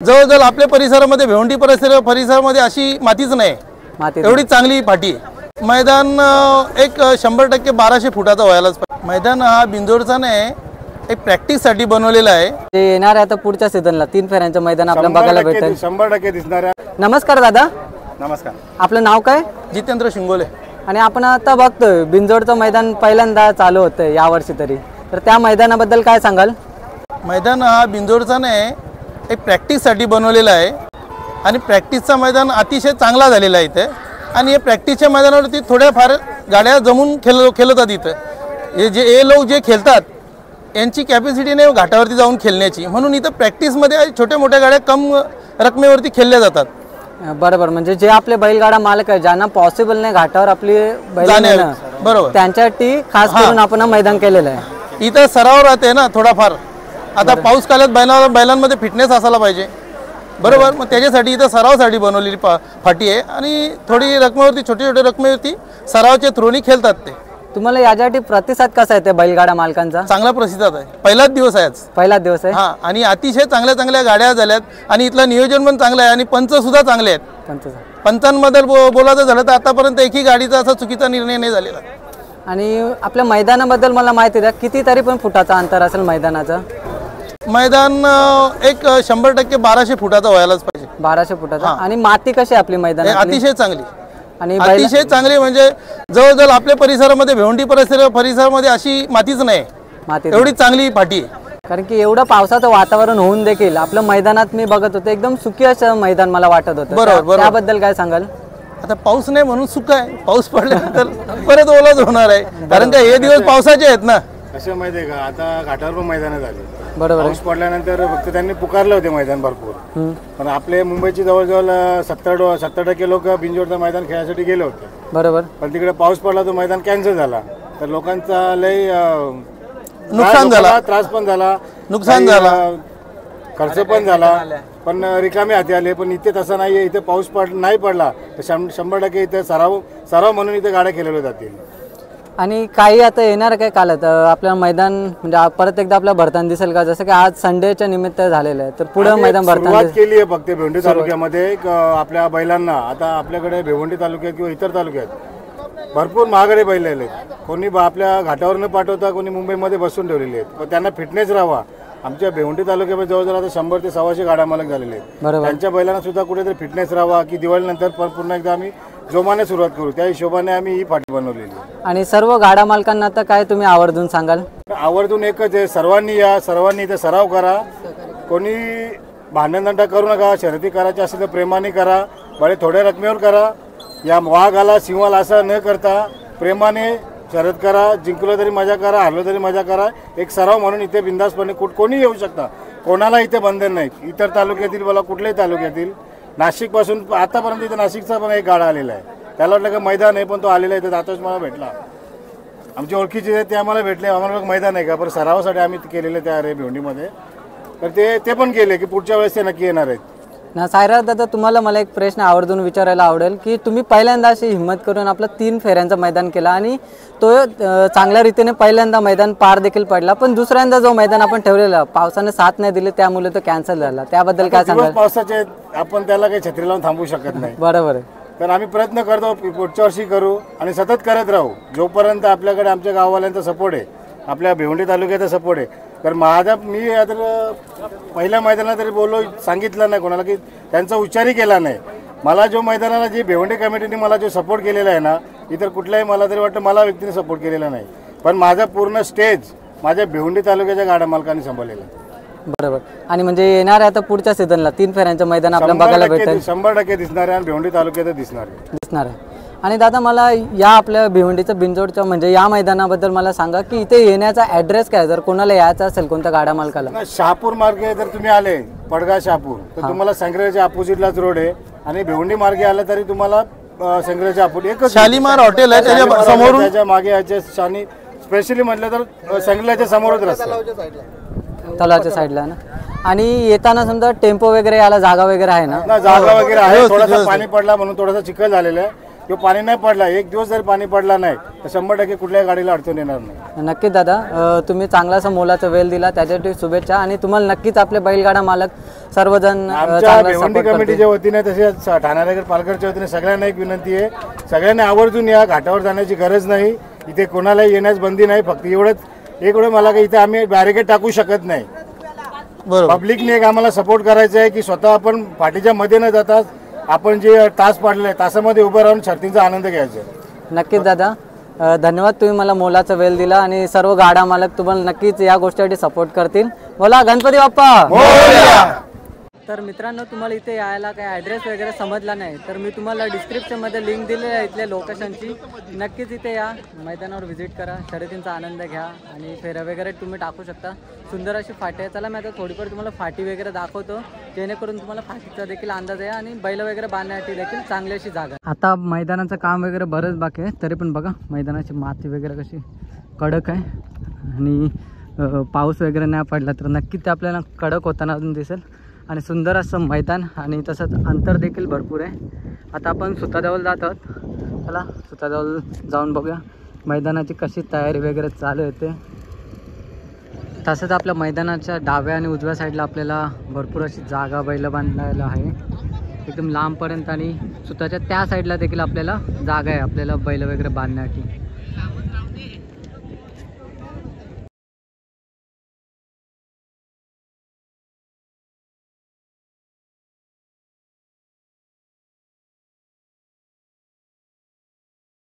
जवळजवळ आपल्या परिसरामध्ये भिवंडी परिसरामध्ये अशी मातीच नाही, एवढी चांगली फाटी आहे। मैदान एक 100% 1200 फुटाचा व्हायलाच पाहिजे। मैदान हा बिंदोडचा नाही, एक प्रॅक्टिस साठी बनवलेला आहे। ते येणार आहे आता पुढच्या सीझनला 3 फेऱ्यांचं मैदान आपल्याला बघायला भेटेल। 100% दिसणार आहे। नमस्कार दादा। नमस्कार। आपलं नाव काय? जितेंद्र शिंगोले। आणि आपण आता बघतोय बिंदोडचं मैदान पहिल्यांदा चालू होतंय या वर्षी तरी, तर त्या मैदानाबद्दल काय सांगाल? मैदान हा बिंदोडचा नाही, एक प्रॅक्टिस साठी बनवलेला आहे आणि प्रॅक्टिसचा मैदान अतिशय चांगला झालेला आहे इथे। आणि या प्रॅक्टिसच्या मैदानावरती थोड्याफार गाड्या जमून खेळतात इथं। हे लोक जे खेळतात यांची कॅपॅसिटी नाही घाटावरती जाऊन खेळण्याची, म्हणून इथं प्रॅक्टिसमध्ये छोट्या मोठ्या गाड्या कम रकमेवरती खेळल्या जातात। बरोबर, म्हणजे जे आपले बैलगाडा मालक आहे ज्यांना पॉसिबल नाही घाटावर आपली बैल नेणं, बरोबर, त्यांच्यासाठी खास करून आपण मैदान केलेलं आहे। इथं सराव राहते ना थोडाफार। आता पाऊस काळात बैलांमध्ये फिटनेस असायला पाहिजे, बरोबर। मग त्याच्यासाठी इथं सरावासाठी बनवलेली फाटी आहे आणि थोडी रकमेवरती छोट्या रकमेवरती सरावाच्या थ्रूनी खेळतात ते। तुम्हाला यासाठी प्रतिसाद कसा आहे त्या बैलगाडा मालकांचा? चांगला प्रतिसाद आहे। पहिलाच दिवस आहे आज, पहिलाच दिवस आहे। हां, आणि अतिशय चांगल्या गाड्या झाल्यात आणि इथलं नियोजन पण चांगलं आहे आणि पंच सुद्धा चांगले आहेत। पंचांबद्दल बोलायचं झालं तर आतापर्यंत एकही गाडीचा असा चुकीचा निर्णय नाही झालेला। आणि आपल्या मैदानाबद्दल मला माहिती द्या, किती तरी पण फुटाचा अंतर असेल मैदानाचं? मैदान एक 100% 1200 फुटाचा व्हायलाच पाहिजे। 1200 फुटाचा। आणि माती कशी आपली मैदानात? अतिशय चांगली आणि अतिशय चांगली, म्हणजे जवळजवळ आपल्या परिसरामध्ये भिवंडी परिसरामध्ये अशी मातीच नाही, एवढी चांगली फाटी आहे। कारण की एवढं पावसाचं वातावरण होऊन देखील आपल्या मैदानात मी बघत होते एकदम सुकी असं मैदान मला वाटत होतं। बरोबर, त्याबद्दल काय सांगाल? आता पाऊस नाही म्हणून सुका आहे, पाऊस पडल्यानंतर परत ओलाच होणार आहे, कारण का हे दिवस पावसाचे आहेत ना। कसं माहिती आहे का, आता घाटावर पण मैदान झाली, बरोबर, पाऊस पडल्यानंतर फक्त त्यांनी पुकारले होते मैदान भरपूर, पण आपले मुंबईची जवळजवळ 70% लोक बिंजोडचं मैदान खेळायसाठी गेले होते, बरोबर। पण तिकडे पाऊस पडला तो मैदान कॅन्सल झाला, तर लोकांचा लय नुकसान झाला, त्रास पण झाला, नुकसान झाला, खर्च पण झाला, पण रिकामे हाती आले। पण इथे तसं नाहीये, इथे पाऊस नाही पडला तर 100% इथे सराव म्हणून इथे गाड्या खेळवल्या जातील। आणि काही आता येणार काय कालात आपल्याला मैदान म्हणजे परत एकदा आपल्याला भरताना दिसेल का? जसं की आज संडेच्या निमित्त झालेलं आहे, तर पुढे मैदान भरताना सुरुवात केली आहे फक्त भिवंडी तालुक्यामध्ये आपल्या बैलांना। आता आपल्याकडे भिवंडी तालुक्यात किंवा इतर तालुक्यात भरपूर महागडे बैल आहेत, कोणी आपल्या घाटावर न पाठवता कोणी मुंबईमध्ये बसून ठेवलेले आहेत, पण त्यांना फिटनेस राहावा। आमच्या भिवंडी तालुक्यामध्ये जवळजवळ आता 100 ते 125 गाड्या मालक झालेले आहेत, त्यांच्या बैलांना सुद्धा कुठेतरी फिटनेस राहावा की दिवाळीनंतर पुन्हा एकदा आम्ही जोमाने सुरुवात करू, त्या हिशोबाने आम्ही ही फाटी बनवलेली। आणि सर्व गाडा मालकांना आता काय तुम्ही आवर्जून सांगाल? आवर्जून एकच आहे, सर्वांनी या, सर्वांनी इथे सराव करा, कोणी भांडणदंडा करू नका, शर्यती करायची असेल तर प्रेमाने करा, बरे थोड्या रकमेवर करा। या वाघाला सिंहाला असं न करता प्रेमाने शर्यत करा, जिंकलो तरी मजा करा, हरलो तरी मजा करा। एक सराव म्हणून इथे बिंदासपणे कोणी येऊ शकता, कोणाला इथे बंधन नाही। इतर तालुक्यातील बोला, कुठल्याही तालुक्यातील, नाशिकपासून आतापर्यंत इथे नाशिकचा पण एक गाडा आलेला आहे, त्याला वाटलं का मैदान आहे, पण तो आलेला आहे, तर आताच मला भेटला। आमची ओळखीचे आहेत ते आम्हाला भेटले, आम्हाला मैदान आहे का, पण सरावासाठी आम्ही केलेले त्या भिवंडीमध्ये, तर ते पण केले की पुढच्या वेळेस ते नक्की येणार आहेत ना। सायराज दादा, तुम्हाला मला एक प्रश्न आवर्जून विचारायला आवडेल की तुम्ही पहिल्यांदा अशी हिंमत करून आपला 3 फेऱ्यांचं मैदान केला आणि तो चांगल्या रीतीने पहिल्यांदा मैदान पार देखील पडला, पण दुसऱ्यांदा जो मैदान आपण ठेवलेला पावसाने साथ नाही दिली त्यामुळे तो कॅन्सल झाला, त्याबद्दल काय सांगाल? पावसाचे आपण त्याला काही छत्री लावून थांबू शकत नाही, बरोबर आहे। तर आम्ही प्रयत्न करतो, पुढच्या वर्षी करू आणि सतत करत राहू, जोपर्यंत आपल्याकडे आमच्या गाववाल्यांचा सपोर्ट आहे, आपल्या भिवंडी तालुक्याचा सपोर्ट आहे। तर मी आता पहिल्या मैदानाला तरी बोललो, सांगितलं नाही कोणाला की त्यांचा उच्चारही केला नाही। मला जो मैदानाला जी भिवंडी कमिटीने मला जो सपोर्ट केलेला आहे ना, इतर कुठल्याही मला तरी वाटतं मला व्यक्तीने सपोर्ट केलेला नाही, पण माझा पूर्ण स्टेज माझ्या भिवंडी तालुक्याच्या गाड्या मालकांनी सांभाळलेला आहे। बरोबर। आणि म्हणजे येणार आहे आता पुढच्या सीझनला 3 फेऱ्यांचं मैदान आपल्याला बघायला भेटेल, 100% दिसणार आहे आणि भिवंडी तालुक्यात दिसणार आहे। आणि दादा, मला या आपल्या भिवंडीचं बिंजोडचं म्हणजे या मैदानाबद्दल मला सांगा की इथे येण्याचा ॲड्रेस काय, जर कोणाला यायचं असेल कोणत्या गाड्या मालकाला? शहापूर मार्गे जर तुम्ही आले, पडगा शहापूर, तर तुम्हाला संग्रहाच्या अपोजिटलाच रोड आहे, आणि भिवंडी मार्गे आला तरी तुम्हाला संग्रहाच्या अपोजिट एकच शालीमार हॉटेल आहे, त्याच्या समोरून त्याच्या मागे याच्या शानी स्पेशली म्हटलं तर संग्रहाच्या समोरच रस्ता, तलावाच्या साईडला ना। आणि येताना समजा टेम्पो वगैरे याला जागा वगैरे आहे ना? जागा वगैरे आहे, थोडासा पाणी पडला म्हणून थोडासा चिखल झालेला आहे, किंवा पाणी नाही पडला, एक दिवस जरी पाणी पडला नाही तर 100% कुठल्याही गाडीला अडचण येणार नाही. नक्कीच दादा, तुम्ही चांगलासा मोलाचा वेळ दिला त्याच्यासाठी शुभेच्छा. आणि तुम्हाला नक्कीच आपले बैलगाडा मालक सर्वजण आमच्या चांगला भिवंडी support करतील. कमिटीच्या वतीने तसेच ठाण्यानगर पालघरच्या वतीने सगळ्यांना एक विनंती आहे, सगळ्यांनी आवर्जून या. घाटावर जाण्याची गरज नाही, इथे कोणालाही येण्यास बंदी नाही. फक्त एवढं मला काही इथे आम्ही बॅरिकेड टाकू शकत नाही. बरोबर. पब्लिकने एक आम्हाला सपोर्ट करायचा आहे की स्वतः आपण पाठीच्या मध्ये न जाता आपण जे तास पाडले तासामध्ये उभं राहून शर्तींचा आनंद घ्यायचा. नक्कीच दादा, धन्यवाद. तुम्ही मला मोलाचा वेळ दिला आणि सर्व गाडा मालक तुम्हाला नक्कीच या गोष्टीसाठी सपोर्ट करतील. बोला गणपती बाप्पा. तर मित्रांनो, तुम्हाला इथे यायला काही ॲड्रेस वगैरे समजला नाही तर मी तुम्हाला डिस्क्रिप्शनमध्ये लिंक दिलेली आहे इथल्या लोकेशनची. नक्कीच इथे या, मैदानावर व्हिजिट करा, शर्यतींचा आनंद घ्या आणि फेऱ्या वगैरे तुम्ही टाकू शकता. सुंदर अशी फाटी आहे. चला मी आता थोडीफार तुम्हाला फाटी वगैरे दाखवतो जेणेकरून तुम्हाला फाटीचा देखील अंदाज आहे आणि बैल वगैरे बांधण्यासाठी देखील चांगली अशी जागा. आता मैदानाचं काम वगैरे बरंच बाकी आहे, तरी पण बघा मैदानाची माती वगैरे कशी कडक आहे आणि पाऊस वगैरे नाही पडला तर नक्कीच ते आपल्याला कडक होताना दिसेल. आणि सुंदर असं मैदान आणि तसंच अंतर देखील भरपूर आहे. आता आपण सुतादेवला जात आहोत. चला सुतादेवल जाऊन बघूया मैदानाची कशी तयारी वगैरे चालू आहे ते. तसंच आपल्या मैदानाच्या डाव्या आणि उजव्या साईडला आपल्याला भरपूर अशी जागा बैल बांधायला आहे एकदम लांबपर्यंत. आणि सुताच्या त्या साईडला देखील आपल्याला जागा आहे आपल्याला बैल वगैरे बांधण्यासाठी.